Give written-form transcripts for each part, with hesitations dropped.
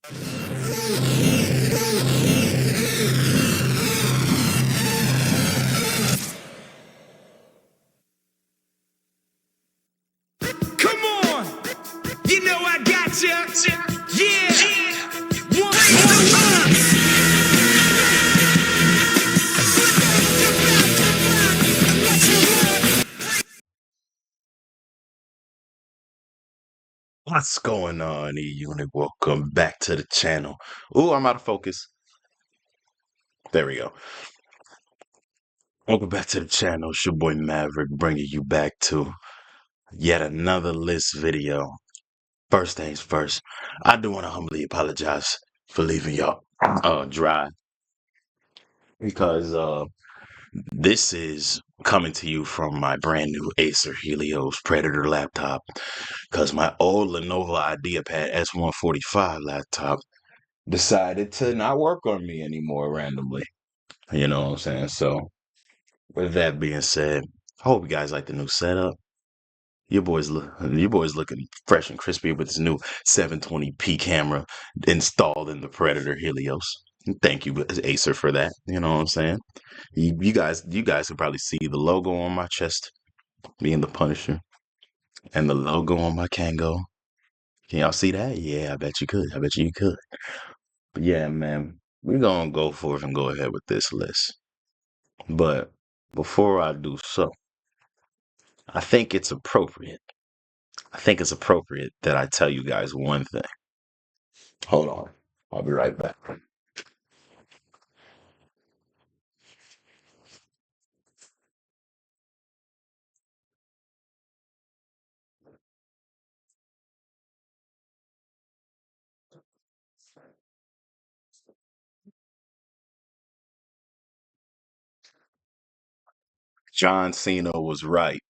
Come on, you know I got ya. Yeah, What's going on, E-Unit? Welcome back to the channel. Ooh, I'm out of focus. There we go. Welcome back to the channel. It's your boy Maverick bringing you back to yet another list video. First things first, I do want to humbly apologize for leaving y'all dry because this is coming to you from my brand new Acer Helios Predator laptop because my old Lenovo IdeaPad S145 laptop decided to not work on me anymore randomly. You know what I'm saying? So, with that being said, I hope you guys like the new setup. Your boys looking fresh and crispy with this new 720p camera installed in the Predator Helios. Thank you, Acer, for that. You know what I'm saying? You guys can probably see the logo on my chest, being the Punisher, and the logo on my Kango. Can y'all see that? Yeah, I bet you could. I bet you could. But yeah, man, we're gonna go forth and go ahead with this list. But before I do so, I think it's appropriate. I think it's appropriate that I tell you guys one thing. Hold on. I'll be right back. John Cena was right.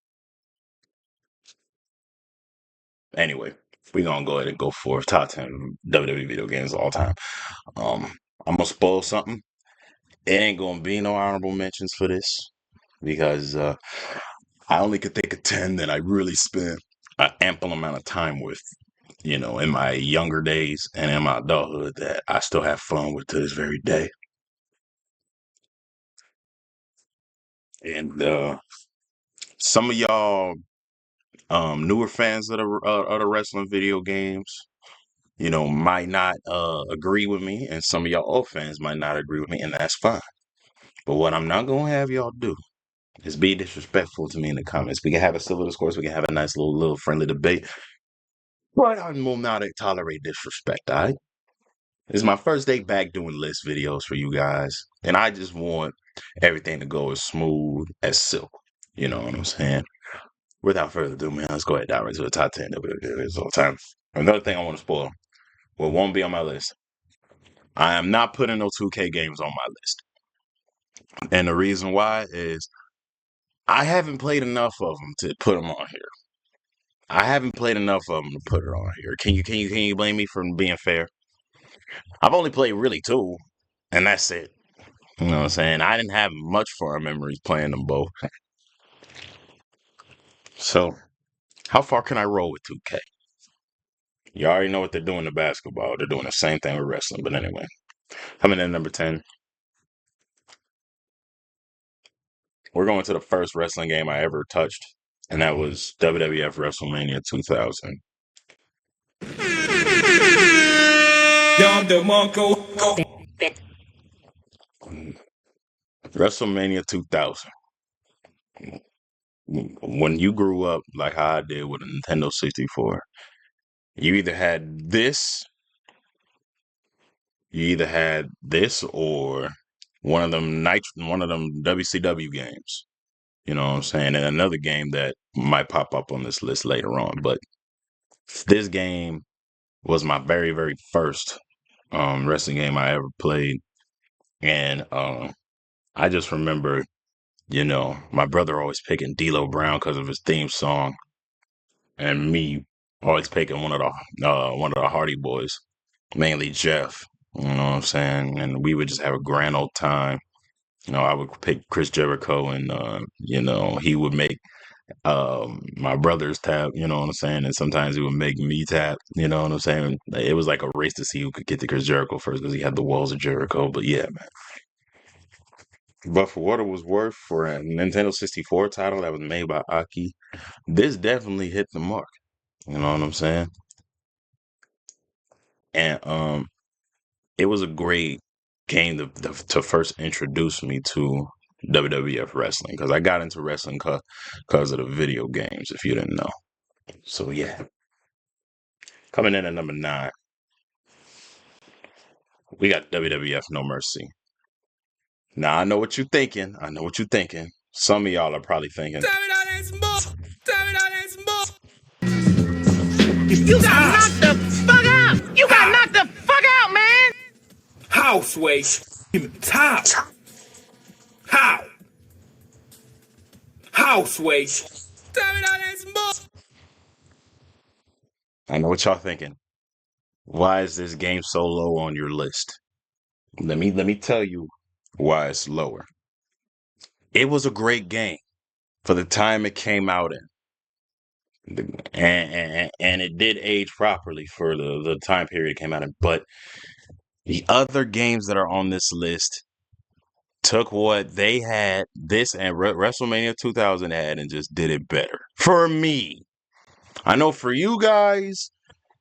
Anyway, we're gonna go ahead and go for top 10 WWE video games of all time. Um, I'm gonna spoil something. It ain't gonna be no honorable mentions for this because I only could think of 10 that I really spent an ample amount of time with, in my younger days and in my adulthood that I still have fun with to this very day. And some of y'all newer fans of the wrestling video games, might not agree with me, and some of y'all old fans might not agree with me, and that's fine. But what I'm not gonna have y'all do is be disrespectful to me in the comments. We can have a civil discourse, we can have a nice little friendly debate, but I will not tolerate disrespect. All right. It's my first day back doing list videos for you guys, and I just want everything to go as smooth as silk. You know what I'm saying? Without further ado, man, let's go ahead and dive right to the top 10 of all time. Another thing I want to spoil, what won't be on my list. I am not putting no 2K games on my list. And the reason why is I haven't played enough of them to put them on here. I haven't played enough of them to put it on here. Can you blame me for being fair? I've only played really two, and that's it. You know what I'm saying? I didn't have much fun memories playing them both. So, how far can I roll with 2K? You already know what they're doing to basketball. They're doing the same thing with wrestling. But anyway, coming in number 10, we're going to the first wrestling game I ever touched, and that was WWF WrestleMania 2000. WrestleMania 2000. When you grew up like how I did with a Nintendo 64, you either had this, or one of them WCW games. You know what I'm saying? And another game that might pop up on this list later on. But this game was my very, very first wrestling game I ever played. And I just remember, my brother always picking D'Lo Brown because of his theme song, and me always picking one of the Hardy Boys, mainly Jeff. You know what I'm saying? And we would just have a grand old time. I would pick Chris Jericho, and he would make My brothers tap, you know what I'm saying? And sometimes he would make me tap, you know what I'm saying? It was like a race to see who could get to Chris Jericho first because he had the walls of Jericho. But yeah, man. But for what it was worth, for a Nintendo 64 title that was made by Aki, this definitely hit the mark. You know what I'm saying? And it was a great game to first introduce me to WWF wrestling because I got into wrestling because of the video games. If you didn't know, so yeah. Coming in at number 9, we got WWF No Mercy. Now I know what you're thinking. I know what you're thinking. Some of y'all are probably thinking, You got knocked the fuck out! You got knocked the fuck out, man! Houseway. How? How? Houseway. I know what y'all thinking. Why is this game so low on your list? Let me tell you why it's lower. It was a great game for the time it came out in. And it did age properly for the time period it came out in. But the other games that are on this list took what they had, this and WrestleMania 2000 had, and just did it better. For me, I know for you guys,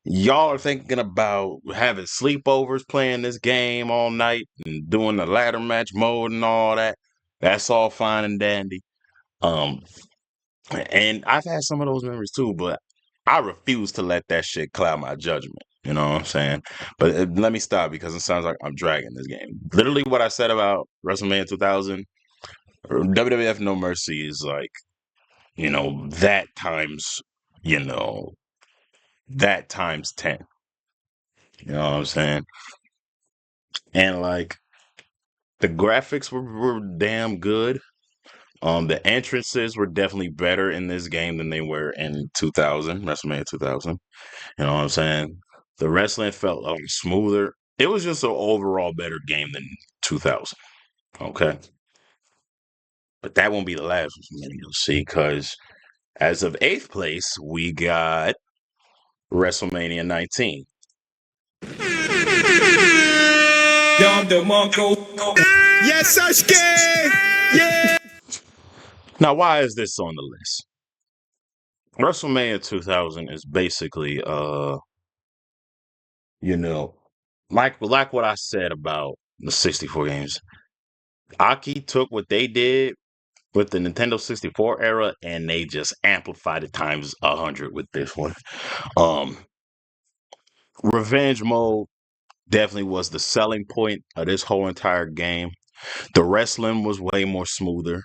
y'all are thinking about having sleepovers playing this game all night and doing the ladder match mode and all that. That's all fine and dandy. Um, and I've had some of those memories too, but I refuse to let that shit cloud my judgment. You know what I'm saying? But let me stop because it sounds like I'm dragging this game. Literally, what I said about WrestleMania 2000, WWF No Mercy is like, that times, you know, that times 10. You know what I'm saying? And like, the graphics were damn good. The entrances were definitely better in this game than they were in 2000, WrestleMania 2000. You know what I'm saying? The wrestling felt smoother. It was just an overall better game than 2000. Okay. But that won't be the last one you'll see because as of 8th place, we got WrestleMania 19. Yes, Sasuke! Yeah! Now, why is this on the list? WrestleMania 2000 is basically, like what I said about the 64 games. Aki took what they did with the Nintendo 64 era and they just amplified it times 100 with this one. Um, Revenge mode definitely was the selling point of this whole entire game. The wrestling was way more smoother.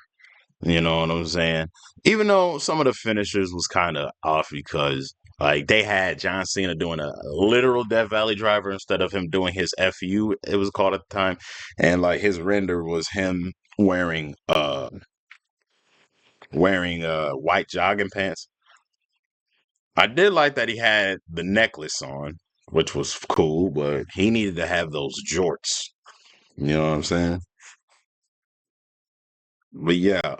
You know what I'm saying? Even though some of the finishers was kind of off because like they had John Cena doing a literal Death Valley driver instead of him doing his FU, it was called at the time. And like his render was him wearing white jogging pants. I did like that he had the necklace on, which was cool, but he needed to have those jorts. You know what I'm saying? But yeah,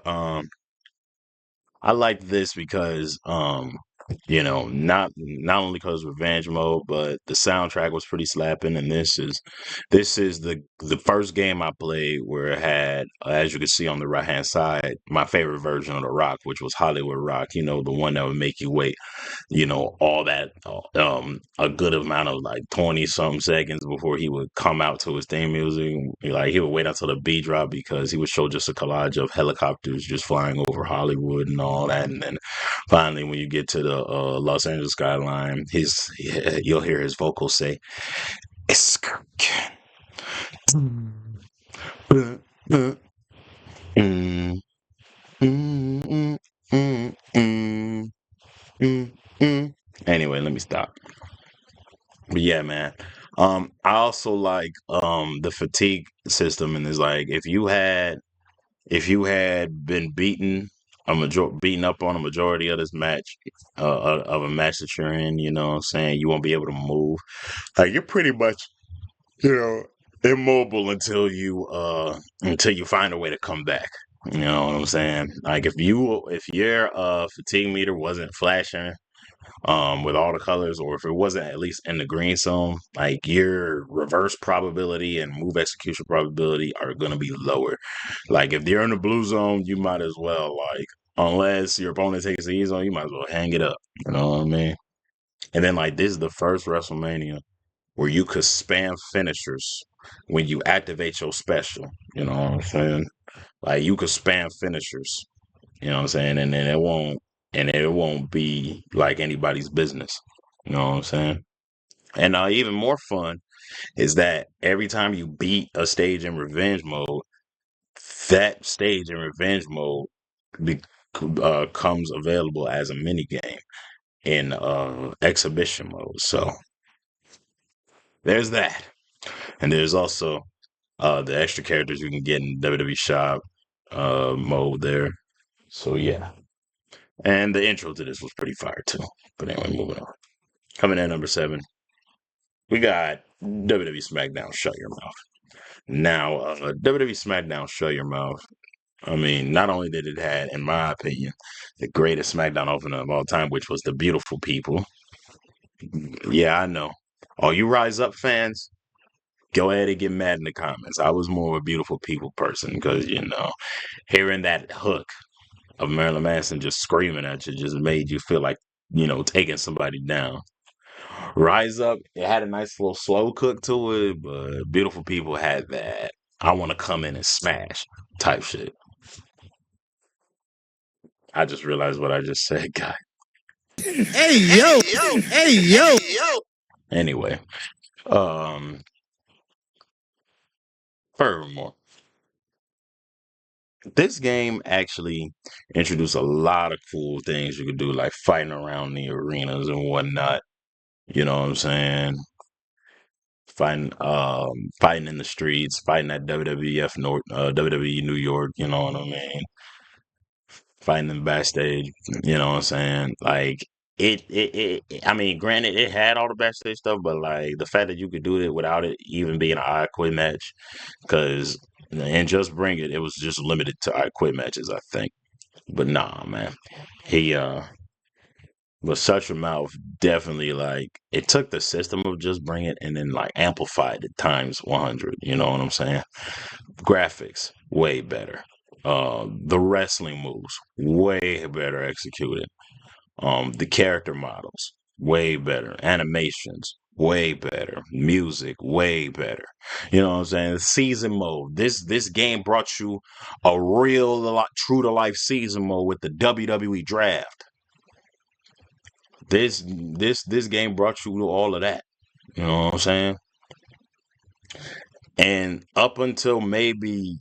I like this because not only because revenge mode, but the soundtrack was pretty slapping, and this is the first game I played where it had, as you can see on the right hand side, my favorite version of the Rock, which was Hollywood Rock. The one that would make you wait, all that, a good amount of like 20 something seconds before he would come out to his theme music. Like he would wait until the beat drop because he would show just a collage of helicopters just flying over Hollywood and all that. And then finally, when you get to the Los Angeles skyline, you'll hear his vocals say, "Eskerk." Mm, mm, mm, mm, mm, mm, mm. Anyway, let me stop. But yeah, man. I also like the fatigue system, and it's like if you had been beaten up on a majority of this match, of a match that you're in, you know what I'm saying, you won't be able to move. Like you're pretty much, you know, immobile until you find a way to come back. You know what I'm saying? Like if your fatigue meter wasn't flashing with all the colors, or if it wasn't at least in the green zone, like your reverse probability and move execution probability are gonna be lower. Like if you're in the blue zone, you might as well unless your opponent takes the E zone, you might as well hang it up. You know what I mean? And then like this is the first WrestleMania where you could spam finishers when you activate your special. You know what I'm saying? Like you could spam finishers. You know what I'm saying? And then it won't be like anybody's business. You know what I'm saying? And even more fun is that every time you beat a stage in revenge mode, that stage in revenge mode be, comes available as a mini game in exhibition mode. So there's that, and there's also the extra characters you can get in WWE Shop mode there. So yeah, and the intro to this was pretty fire too. But anyway, moving on. Coming in number 7, we got WWE SmackDown Shut Your Mouth. Now, WWE SmackDown Shut Your Mouth. I mean, not only did it had, in my opinion, the greatest SmackDown opener of all time, which was the Beautiful People. Yeah, I know. All you Rise Up fans, go ahead and get mad in the comments. I was more of a Beautiful People person because, hearing that hook of Marilyn Manson just screaming at you just made you feel like, taking somebody down. Rise Up, it had a nice little slow cook to it, but Beautiful People had that I want to come in and smash type shit. I just realized what I just said, guy. Hey yo, hey yo. Anyway, um, furthermore, this game actually introduced a lot of cool things you could do, like fighting around the arenas and whatnot. You know what I'm saying? Fighting in the streets, fighting at WWE New York. You know what I mean? Fighting them backstage. You know what I'm saying? Like I mean, granted, it had all the backstage stuff, but like the fact that you could do it without it even being an I Quit match, because and Just Bring It, it was just limited to I Quit matches, I think. But nah, man, he but Such a Mouth definitely like it took the system of Just Bring It and then like amplified it times 100. You know what I'm saying? Graphics way better. The wrestling moves way better executed. The character models way better. Animations way better. Music way better. You know what I'm saying? Season mode. This game brought you a real true to life season mode with the WWE draft. This game brought you all of that. You know what I'm saying? And up until maybe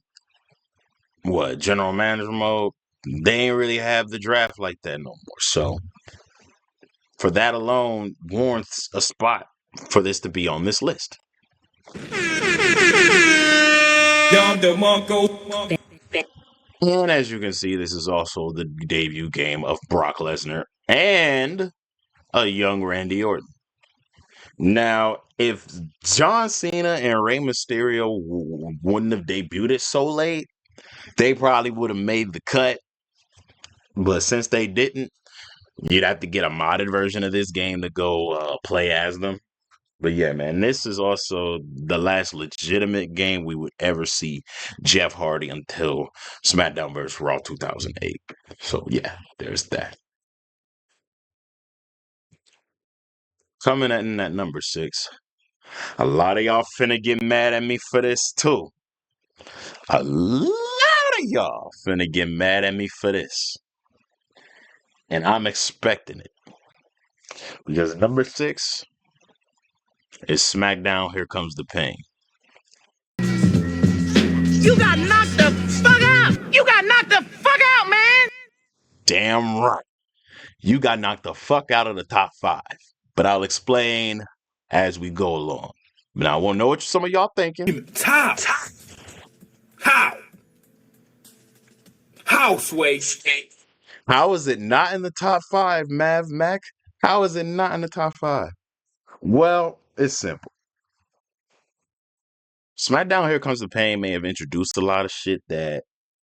general manager mode, they ain't really have the draft like that no more. So for that alone warrants a spot for this to be on this list. And as you can see, this is also the debut game of Brock Lesnar and a young Randy Orton. Now, if John Cena and Rey Mysterio wouldn't have debuted it so late, they probably would have made the cut. But since they didn't, you'd have to get a modded version of this game to go play as them. But yeah, man, this is also the last legitimate game we would ever see Jeff Hardy until SmackDown vs. Raw 2008. So yeah, there's that. Coming in at number 6. A lot of y'all finna get mad at me for this too. A lot of y'all finna get mad at me for this. And I'm expecting it. Because number 6 is SmackDown Here Comes the Pain. You got knocked the fuck out. You got knocked the fuck out, man. Damn right. You got knocked the fuck out of the top 5. But I'll explain as we go along. Now, I want to know what some of y'all thinking. Top. How? How, Sway? How is it not in the top 5, Mav Mac? How is it not in the top 5? Well, it's simple. SmackDown Here Comes the Pain may have introduced a lot of shit that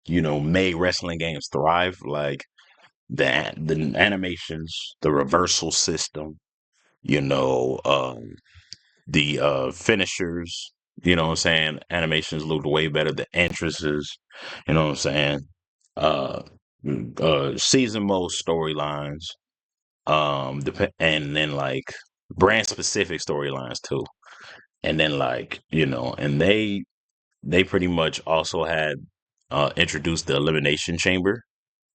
made wrestling games thrive, like the animations, the reversal system, you know, the finishers, what I'm saying? Animations looked way better. The entrances, what I'm saying? Uh, Season mode storylines, and then like brand specific storylines too. And then and they pretty much also had introduced the elimination chamber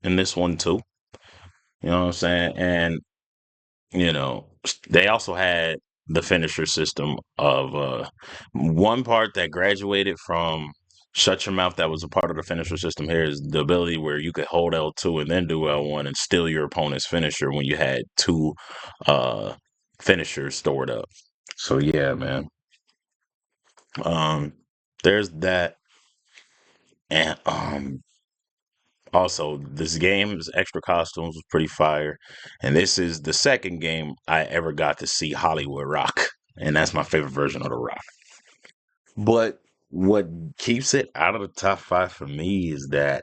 in this one too. You know what I'm saying? And you know, they also had the finisher system of one part that graduated from shut your mouth that was a part of the finisher system here is the ability where you could hold L2 and then do L1 and steal your opponent's finisher when you had two uh finishers stored up. So yeah, man. Um there's that. And also, this game's extra costumes was pretty fire, and this is the second game I ever got to see Hollywood Rock, and that's my favorite version of the Rock. But what keeps it out of the top five for me is that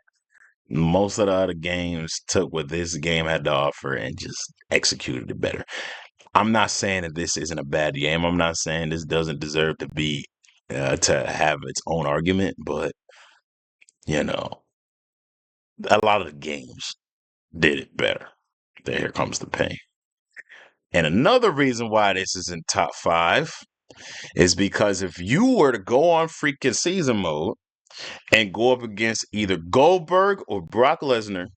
most of the other games took what this game had to offer and just executed it better. I'm not saying that this isn't a bad game. I'm not saying this doesn't deserve to be to have its own argument, but you know, a lot of the games did it better. Here comes the pain. And another reason why this is in top five is because if you were to go on freaking season mode and go up against either Goldberg or Brock Lesnar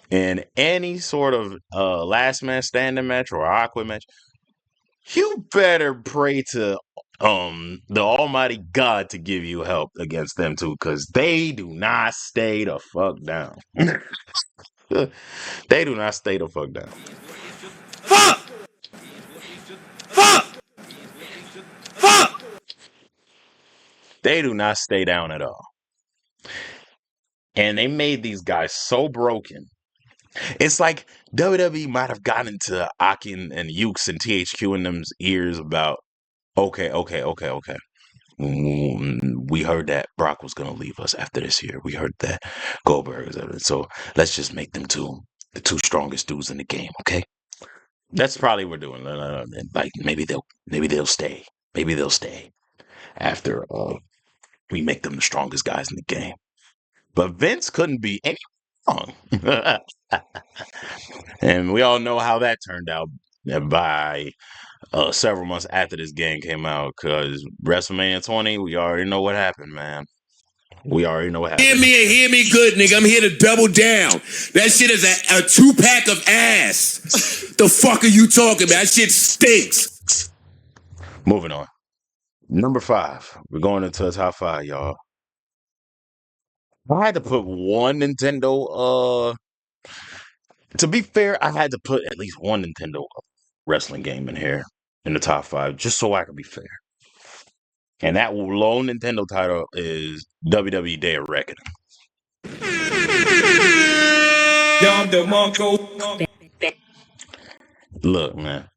in any sort of last man standing match or awkward match, you better pray to the Almighty God to give you help against them too, because they do not stay the fuck down. They do not stay the fuck down. Fuck! Fuck! Fuck! They do not stay down at all. And they made these guys so broken. It's like WWE might have gotten into Akin and Ukes and THQ in them's ears about, okay. We heard that Brock was going to leave us after this year. We heard that Goldberg was out. So let's just make them the two strongest dudes in the game, okay? That's probably what we're doing. Like maybe they'll stay. Maybe they'll stay after we make them the strongest guys in the game. But Vince couldn't be any wrong. And we all know how that turned out by several months after this game came out, because WrestleMania 20, we already know what happened, man. We already know what happened. Hear me and hear me good, nigga. I'm here to double down. That shit is a 2-pack of ass. The fuck are you talking about? That shit stinks. Moving on. Number 5. We're going into the top 5, y'all. I had to put one Nintendo. To be fair, I had to put at least one Nintendo wrestling game in here in the top 5, just so I could be fair. And that lone Nintendo title is WWE Day of Reckoning. Look, man,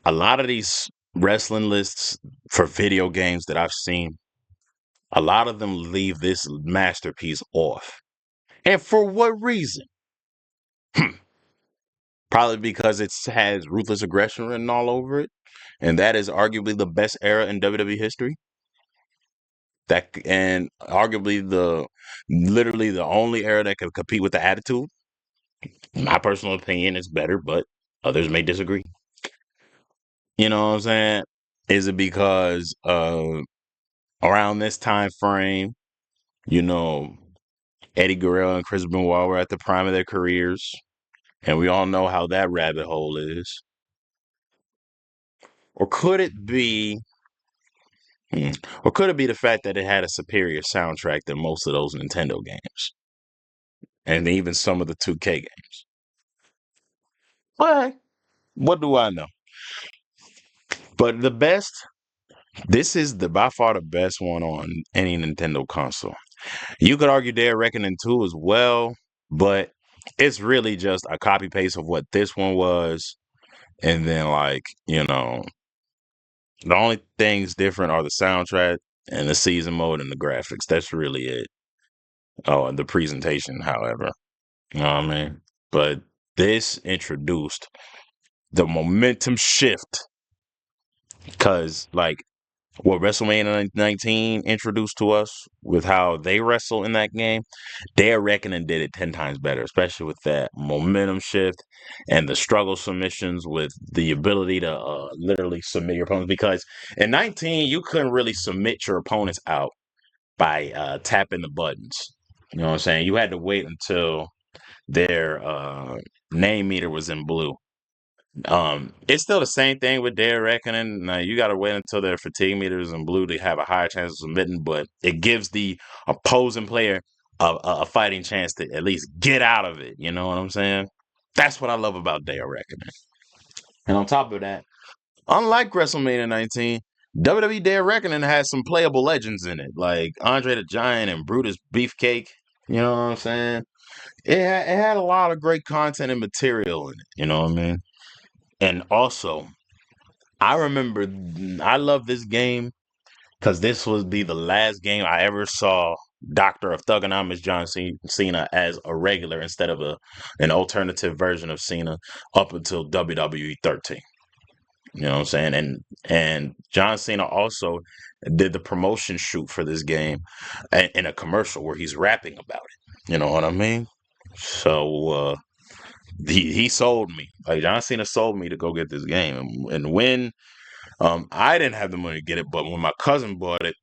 a lot of these wrestling lists for video games that I've seen, a lot of them leave this masterpiece off. And for what reason? Probably because it has ruthless aggression written all over it. And that is arguably the best era in WWE history. And arguably literally the only era that could compete with the Attitude. My personal opinion is better, but others may disagree. You know what I'm saying? Is it because around this time frame, you know, Eddie Guerrero and Chris Benoit were at the prime of their careers, and we all know how that rabbit hole is? Or could it be or could it be the fact that it had a superior soundtrack than most of those Nintendo games? And even some of the 2K games. Well, what do I know? But this is by far the best one on any Nintendo console. You could argue Day of Reckoning 2 as well, but it's really just a copy paste of what this one was. And then, the only things different are the soundtrack and the season mode and the graphics. That's really it. Oh, and the presentation, however, you know what I mean. But this introduced the momentum shift because, like, what WrestleMania 19 introduced to us with how they wrestle in that game, their reckoning did it 10 times better, especially with that momentum shift and the struggle submissions with the ability to literally submit your opponents. Because in 19, you couldn't really submit your opponents out by tapping the buttons. You know what I'm saying? You had to wait until their name meter was in blue. It's still the same thing with their reckoning. Now you got to wait until their fatigue meters in blue to have a higher chance of submitting, but it gives the opposing player a fighting chance to at least get out of it. You know what I'm saying? That's what I love about their reckoning. And on top of that, unlike WrestleMania 19, WWE Day of Reckoning has some playable legends in it, like Andre the Giant and Brutus Beefcake. You know what I'm saying? It had a lot of great content and material in it. You know what I mean? And also, I remember I love this game because this would be the last game I ever saw Doctor of Thugonomics John Cena as a regular instead of an alternative version of Cena up until WWE 13. You know what I'm saying? And John Cena also did the promotion shoot for this game in a commercial where he's rapping about it. You know what I mean? So he sold me. Like John Cena sold me to go get this game. And when I didn't have the money to get it, but when my cousin bought it,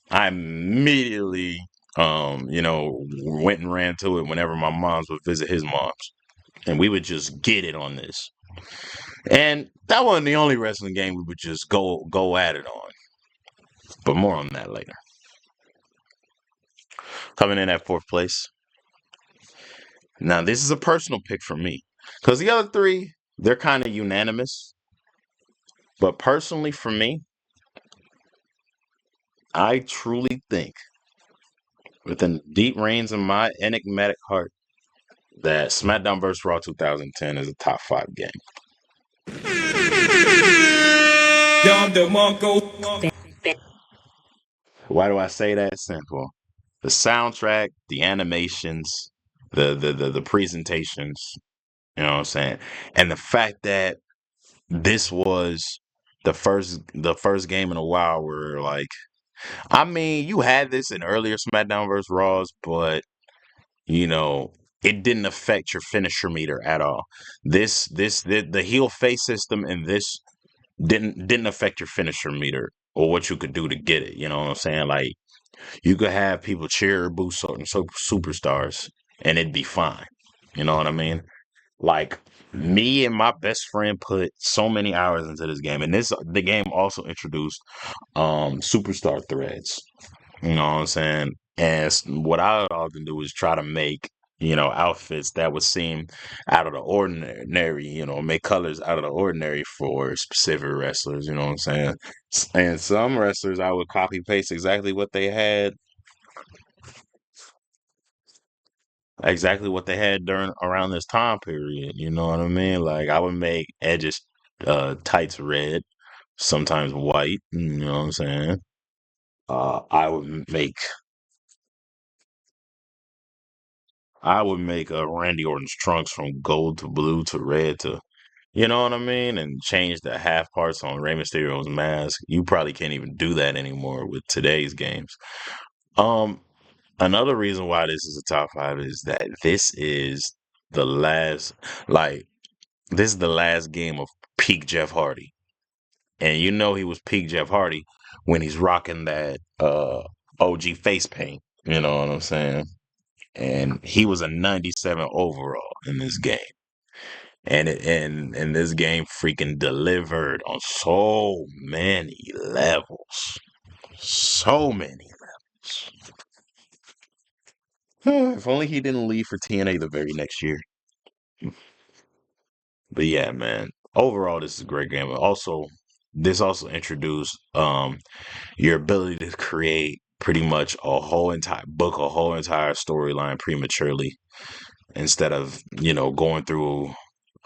I immediately went and ran to it whenever my moms would visit his moms. And we would just get it on this. And that wasn't the only wrestling game we would just go at it on. But more on that later. Coming in at fourth place. Now, this is a personal pick for me. Because the other three, they're kind of unanimous. But personally, for me, I truly think, within deep reins in my enigmatic heart, that SmackDown vs. Raw 2010 is a top 5 game. Why do I say that? Simple. The soundtrack, the animations, the presentations, you know what I'm saying? And the fact that this was the first game in a while where, like, I mean, you had this in earlier SmackDown vs. Raws, but you know, it didn't affect your finisher meter at all. The heel face system in this didn't affect your finisher meter or what you could do to get it. You know what I'm saying? Like you could have people cheer or boo certain superstars and it'd be fine. You know what I mean? Like me and my best friend put so many hours into this game, and the game also introduced superstar threads. You know what I'm saying? And what I would often do is try to make, outfits that would seem out of the ordinary, make colors out of the ordinary for specific wrestlers, you know what I'm saying? And some wrestlers I would copy paste exactly what they had during around this time period, you know what I mean? Like I would make Edge's tights red, sometimes white, you know what I'm saying? I would make Randy Orton's trunks from gold to blue to red to, you know what I mean? And change the half parts on Rey Mysterio's mask. You probably can't even do that anymore with today's games. Um, Another reason why this is a top 5 is that the last, like, this is the last game of peak Jeff Hardy. And you know he was peak Jeff Hardy when he's rocking that OG face paint. You know what I'm saying? And he was a 97 overall in this game. And this game freaking delivered on so many levels. So many levels. If only he didn't leave for TNA the very next year. But yeah, man. Overall, this is a great game. This also introduced your ability to create pretty much a whole entire storyline prematurely instead of going through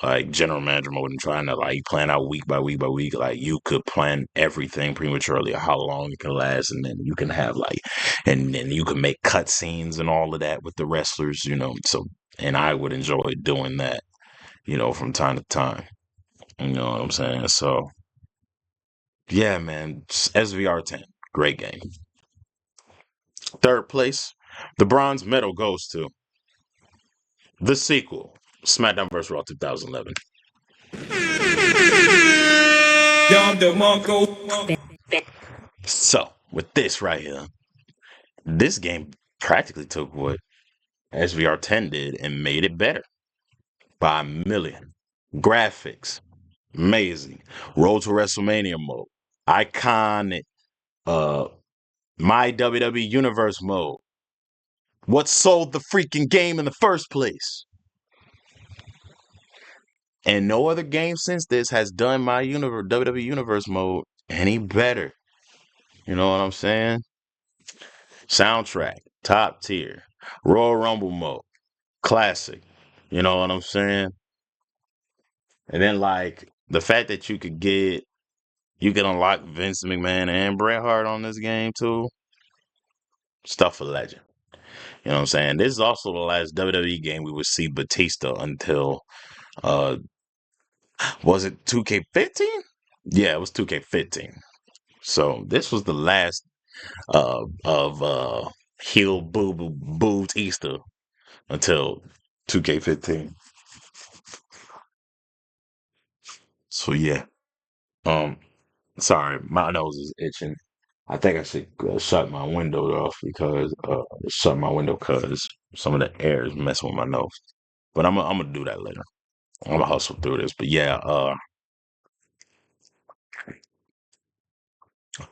like general manager mode and trying to like plan out week by week by week. Like you could plan everything prematurely, how long it can last, and then you can have like, and then you can make cut scenes and all of that with the wrestlers, you know. So, and I would enjoy doing that, you know, from time to time. You know what I'm saying? So, yeah, man, SVR 10, great game. Third place, the bronze medal goes to the sequel, SmackDown vs. Raw 2011. So, with this right here, this game practically took what SVR 10 did and made it better by a million. Graphics, amazing. Road to WrestleMania mode, iconic. My WWE Universe mode. What sold the freaking game in the first place? And no other game since this has done my universe, WWE Universe mode any better. You know what I'm saying? Soundtrack, top tier. Royal Rumble mode, classic. You know what I'm saying? And then like the fact that you can unlock Vince McMahon and Bret Hart on this game too. Stuff for legend. You know what I'm saying? This is also the last WWE game we would see Batista until uh was it 2K15? Yeah, it was 2K15. So this was the last of heel boo Easter until 2K15. So yeah. Um sorry, my nose is itching. I think I should shut my window off because some of the air is messing with my nose. But I'm gonna do that later. I'm gonna hustle through this. But yeah,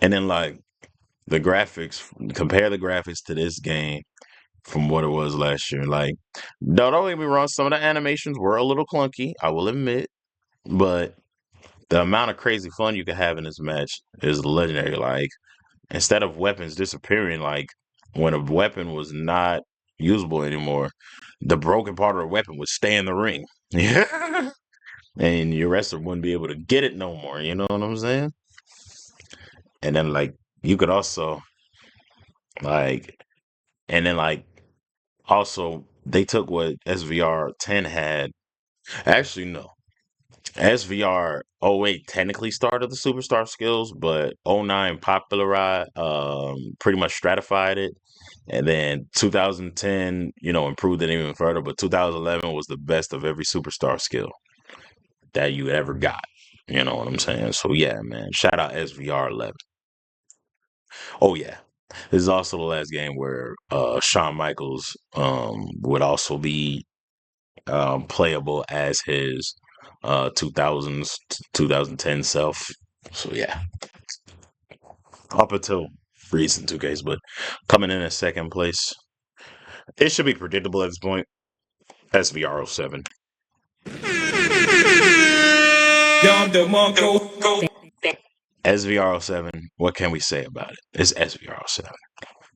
and then like the graphics, compare the graphics to this game from what it was last year. Like, don't get me wrong, some of the animations were a little clunky, I will admit, but the amount of crazy fun you could have in this match is legendary. Like, instead of weapons disappearing, like when a weapon was not usable anymore, the broken part of the weapon would stay in the ring. Yeah. And your wrestler wouldn't be able to get it no more. You know what I'm saying? And then like you could also like, and then like also they took what SVR 10 had. Actually, no. SVR '08 technically started the superstar skills, but '09 popularized, pretty much stratified it. And then 2010, you know, improved it even further. But 2011 was the best of every superstar skill that you ever got. You know what I'm saying? So yeah, man. Shout out SVR 11. Oh yeah. This is also the last game where Shawn Michaels would also be playable as his 2000s 2010 self. So yeah, up until recent 2Ks, but coming in at second place, it should be predictable at this point. SVR 07. SVR 07. What can we say about it? It's SVR 07.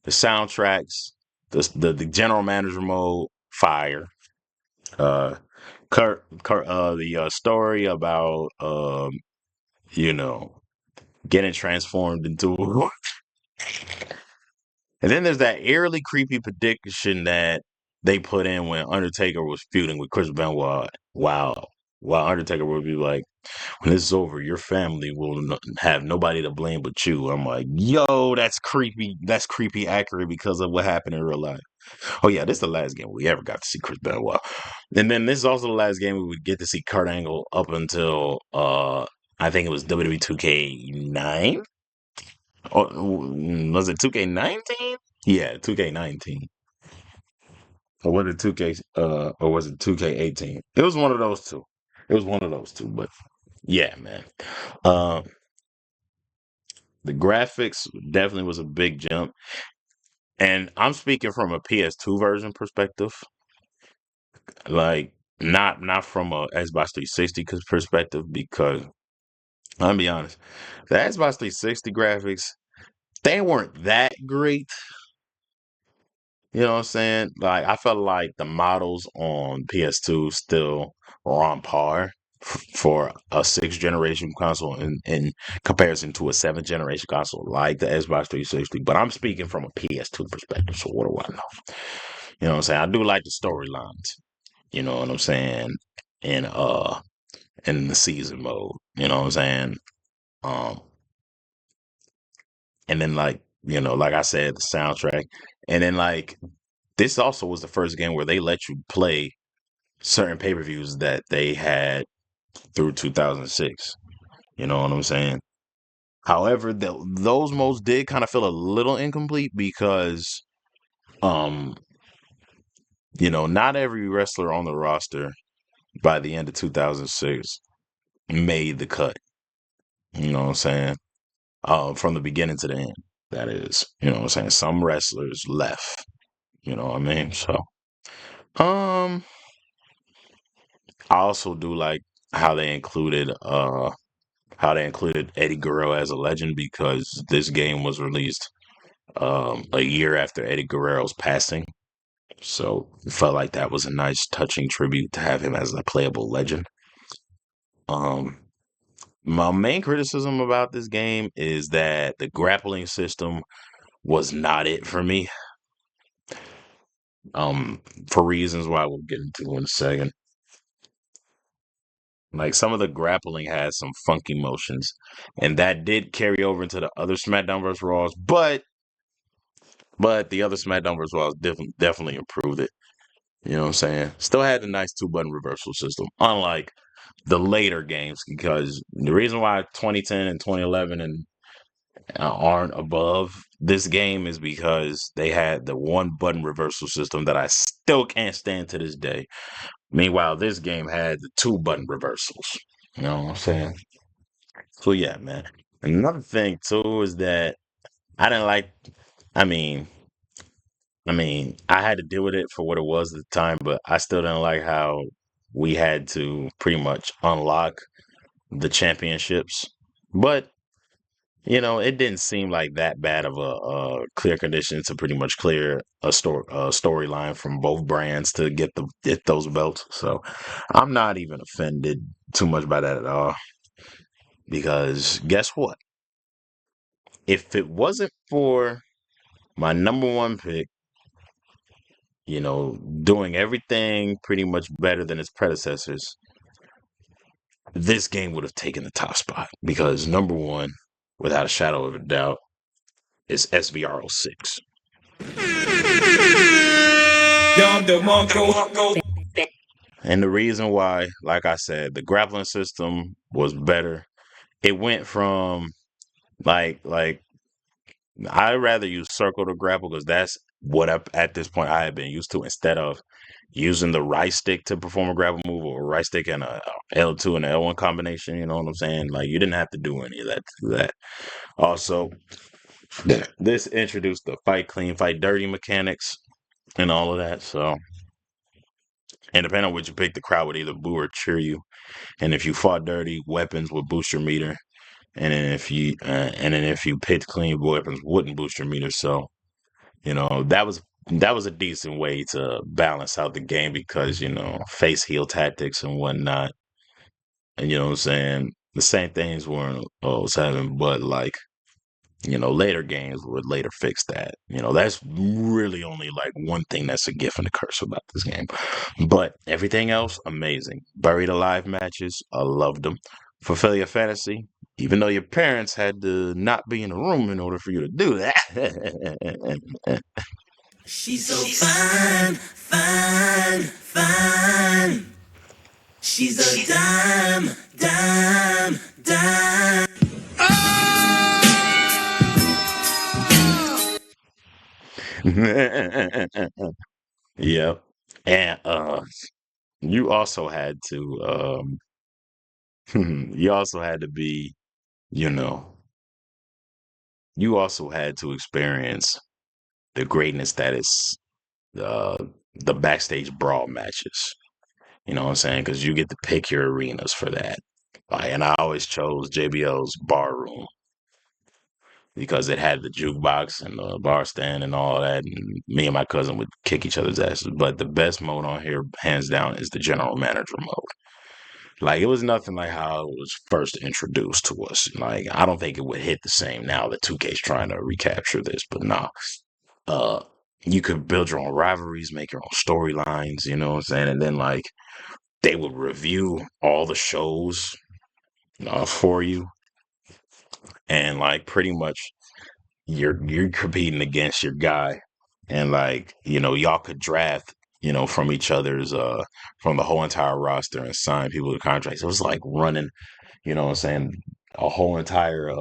The soundtracks, the general manager mode, fire. Uh, the story about you know, getting transformed into. And then there's that eerily creepy prediction that they put in when Undertaker was feuding with Chris Benoit. Wow. While Undertaker would be like, when this is over, your family will have nobody to blame but you. I'm like, yo, that's creepy. That's creepy accurate because of what happened in real life. Oh, yeah, this is the last game we ever got to see Chris Benoit. And then this is also the last game we would get to see Kurt Angle up until, I think it was WWE 2K9. Or was it 2K19? Yeah, 2K19. Or was it 2K or was it 2K18? It was one of those two. It was one of those two, but yeah, man. Um the graphics definitely was a big jump. And I'm speaking from a PS2 version perspective. Like not from a Xbox 360 perspective because I'll be honest, the Xbox 360 graphics, they weren't that great. You know what I'm saying? Like I felt like the models on PS2 still were on par for a sixth generation console in comparison to a seventh generation console like the Xbox 360. But I'm speaking from a PS2 perspective, so what do I know? You know what I'm saying? I do like the storylines. You know what I'm saying? In in the season mode. You know what I'm saying? Um, and then like like I said, the soundtrack, and then like this also was the first game where they let you play certain pay per views that they had through 2006. You know what I'm saying? However, those modes did kind of feel a little incomplete because, um, not every wrestler on the roster by the end of 2006 made the cut. You know what I'm saying? From the beginning to the end. That is, you know what I'm saying? Some wrestlers left. You know what I mean? So, um, I also do like how they included Eddie Guerrero as a legend because this game was released a year after Eddie Guerrero's passing. So it felt like that was a nice, touching tribute to have him as a playable legend. Um, my main criticism about this game is that the grappling system was not it for me. For reasons why we'll get into in a second. Like some of the grappling has some funky motions, and that did carry over into the other SmackDown vs. Raws, but the other SmackDown vs. Raws definitely improved it. You know what I'm saying? Still had a nice two-button reversal system, unlike the later games, because the reason why 2010 and 2011 and aren't above this game is because they had the one-button reversal system that I still can't stand to this day. Meanwhile, this game had the two-button reversals. You know what I'm saying? So yeah, man. Another thing too is that I didn't like. I mean, I had to deal with it for what it was at the time, but I still didn't like how we had to pretty much unlock the championships. But it didn't seem like that bad of a clear condition to pretty much clear a storyline from both brands to get those belts. So I'm not even offended too much by that at all. Because guess what? If it wasn't for my number one pick, doing everything pretty much better than its predecessors, this game would have taken the top spot. Because number one, without a shadow of a doubt, is SVR06. And the reason why, like I said, the grappling system was better. It went from like I'd rather use circle to grapple because that's what at this point I have been used to instead of using the right stick to perform a grapple move or right stick and a L2 and a L1 combination. You know what I'm saying? Like you didn't have to do any of that to do that. Also, this introduced the fight clean, fight dirty mechanics and all of that. So, and depending on what you pick, the crowd would either boo or cheer you. And if you fought dirty, weapons would boost your meter. And then if you picked clean, weapons wouldn't boost your meter. So that was a decent way to balance out the game because face heel tactics and whatnot, and you know what I'm saying. The same things weren't was having, but like later games would later fix that. That's really only like one thing that's a gift and a curse about this game, but everything else amazing. Buried alive matches, I loved them. Fulfill your fantasy, even though your parents had to not be in the room in order for you to do that. She's so fine, fine, fine. She's a dime, dime, dime. Yep. And you also had to you also had to be, you know, you also had to experience the greatness that is uh the backstage brawl matches. You know what I'm saying? Because you get to pick your arenas for that. Like, and I always chose JBL's bar room. because it had the jukebox and the bar stand and all that. And me and my cousin would kick each other's asses. But the best mode on here, hands down, is the general manager mode. Like, it was nothing like how it was first introduced to us. Like, I don't think it would hit the same now that 2K's trying to recapture this, but nah. Uh, you could build your own rivalries, make your own storylines, you know what I'm saying? And then, like, they would review all the shows for you. And, like, pretty much you're competing against your guy. And, like, y'all could draft, from each other's, from the whole entire roster and sign people to contracts. It was like running, what I'm saying, a whole entire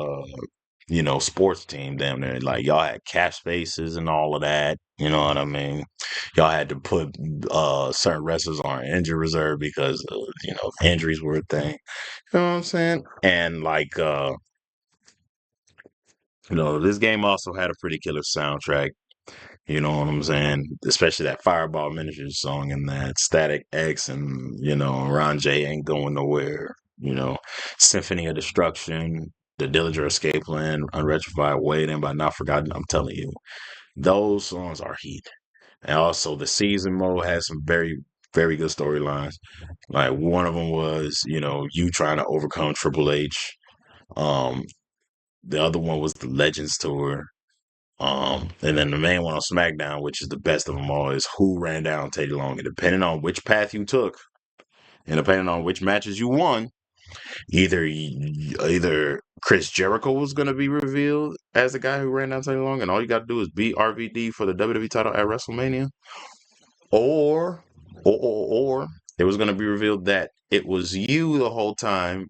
sports team damn near. Like, y'all had cap spaces and all of that. You know what I mean? Y'all had to put certain wrestlers on injury reserve because injuries were a thing. You know what I'm saying? And like this game also had a pretty killer soundtrack. You know what I'm saying? Especially that Fireball Ministries song and that Static X and, Ron J Ain't Going Nowhere. Symphony of Destruction, The Dillinger Escape Plan, Unretrified Waiting by Not Forgotten. I'm telling you, those songs are heat. And also the season mode has some very, very good storylines. Like, one of them was, you trying to overcome Triple H. The other one was the Legends Tour. And then the main one on SmackDown, which is the best of them all, is who ran down Teddy Long. And depending on which path you took, and depending on which matches you won, either Chris Jericho was going to be revealed as the guy who ran down Teddy Long, and all you got to do is beat RVD for the WWE title at WrestleMania, or it was going to be revealed that it was you the whole time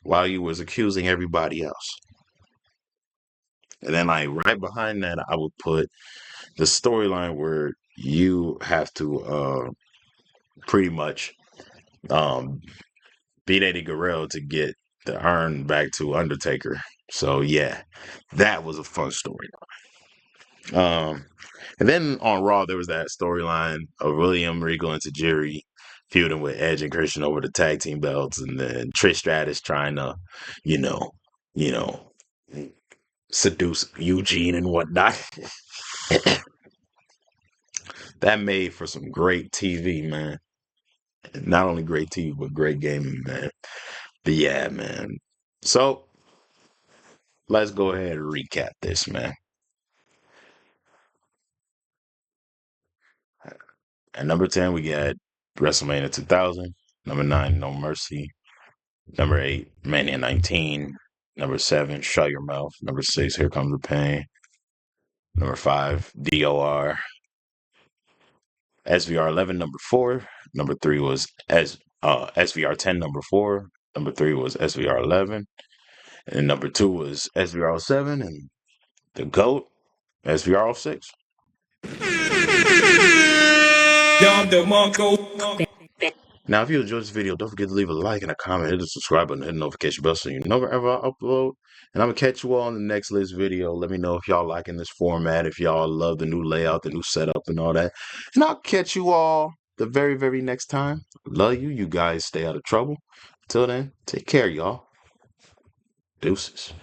while you was accusing everybody else. And then, like, right behind that, I would put the storyline where you have to pretty much beat Eddie Guerrero to get the urn back to Undertaker. So yeah, that was a fun storyline. And then on Raw, there was that storyline of William Regal and Tajiri feuding with Edge and Christian over the tag team belts, and then Trish Stratus trying to, you know, you know, seduce Eugene and whatnot. That made for some great TV, man. Not only great TV, but great gaming, man. But yeah, man. So let's go ahead and recap this, man. At number 10, we got WrestleMania 2000. Number 9, No Mercy. Number 8, Mania 19. Number 7, Shut Your Mouth. Number 6, Here Comes the Pain. Number 5, DOR. SVR 11, number 4. Number 3 was SVR 10, number 4. Number 3 was SVR 11. And number 2 was SVR 07. And the GOAT, SVR 06. Now, if you enjoyed this video, don't forget to leave a like and a comment, hit the subscribe button, hit the notification bell so you never ever upload. And I'm going to catch you all in the next list video. Let me know if y'all liking this format, if y'all love the new layout, the new setup and all that. And I'll catch you all the very, very next time. Love you. You guys stay out of trouble. Until then, take care, y'all. Deuces.